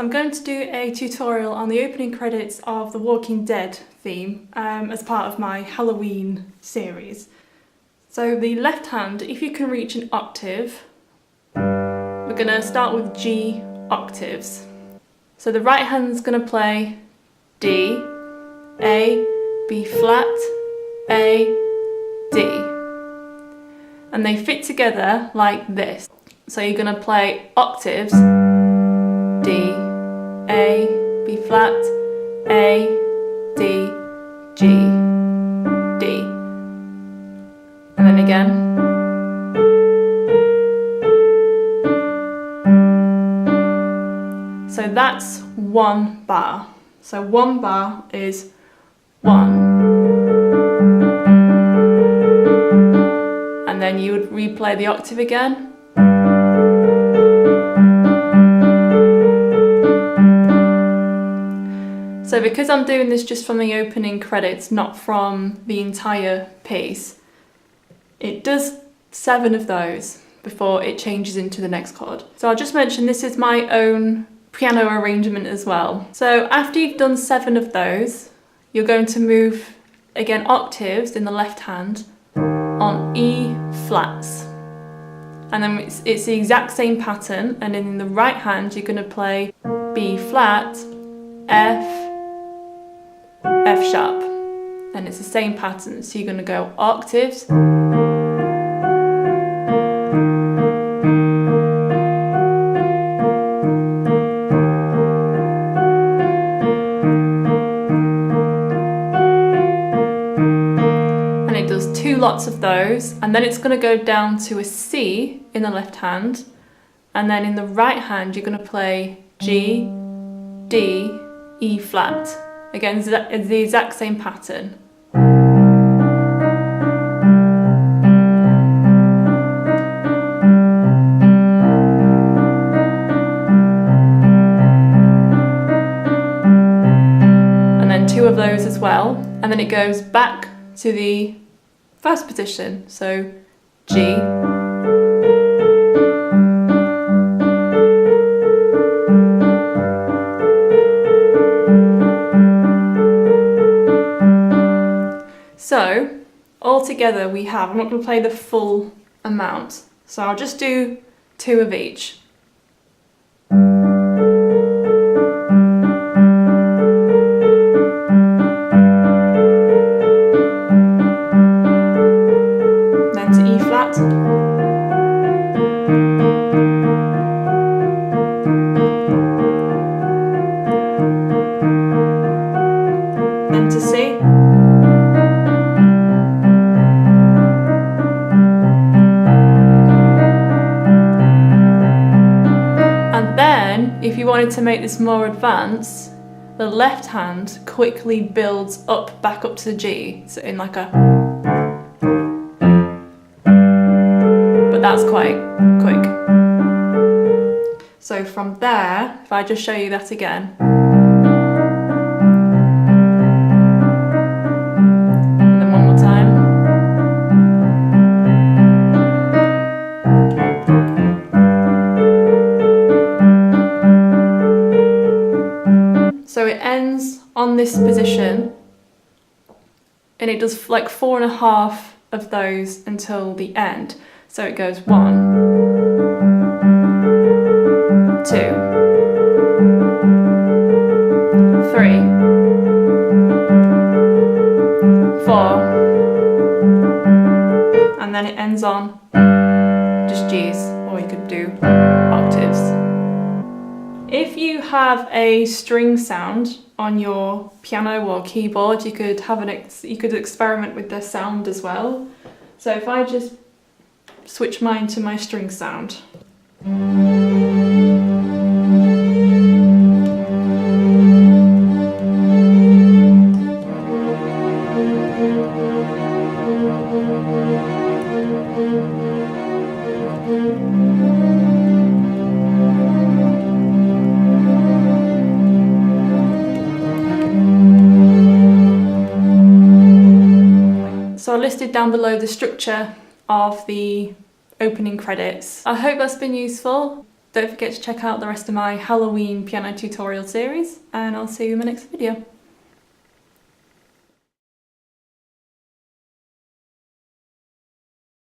I'm going to do a tutorial on the opening credits of the Walking Dead theme as part of my Halloween series. So the left hand, if you can reach an octave, we're going to start with G octaves. So the right hand's going to play D, A, B flat, A, D. And they fit together like this. So you're going to play octaves, D, A, B flat, A, D, G, D. And then again. So that's one bar. So one bar is 1. And then you would replay the octave again. So because I'm doing this just from the opening credits, not from the entire piece, it does 7 of those before it changes into the next chord. So I'll just mention this is my own piano arrangement as well. So after you've done 7 of those, you're going to move again octaves in the left hand on E flats. And then it's the exact same pattern, and in the right hand you're going to play B flat, F, F sharp, and it's the same pattern. So you're going to go octaves, and it does 2 lots of those, and then it's going to go down to a C in the left hand, and then in the right hand you're going to play G, D, E flat. Again, it's the exact same pattern. And then 2 of those as well. And then it goes back to the first position. So G, so altogether we have, I'm not going to play the full amount, so I'll just do 2 of each. Then to E flat. Then to C. If you wanted to make this more advanced, the left hand quickly builds up back up to the G, so in like a, but that's quite quick. So from there, if I just show you that again, and then one more time. So it ends on this position, and it does like 4.5 of those until the end. So it goes 1, 2, 3, 4, and then it ends on just G's, or you could do octaves. If you have a string sound on your piano or keyboard, you could have you could experiment with the sound as well. So if I just switch mine to my string sound. So I listed down below the structure of the opening credits. I hope that's been useful. Don't forget to check out the rest of my Halloween piano tutorial series, and I'll see you in my next video.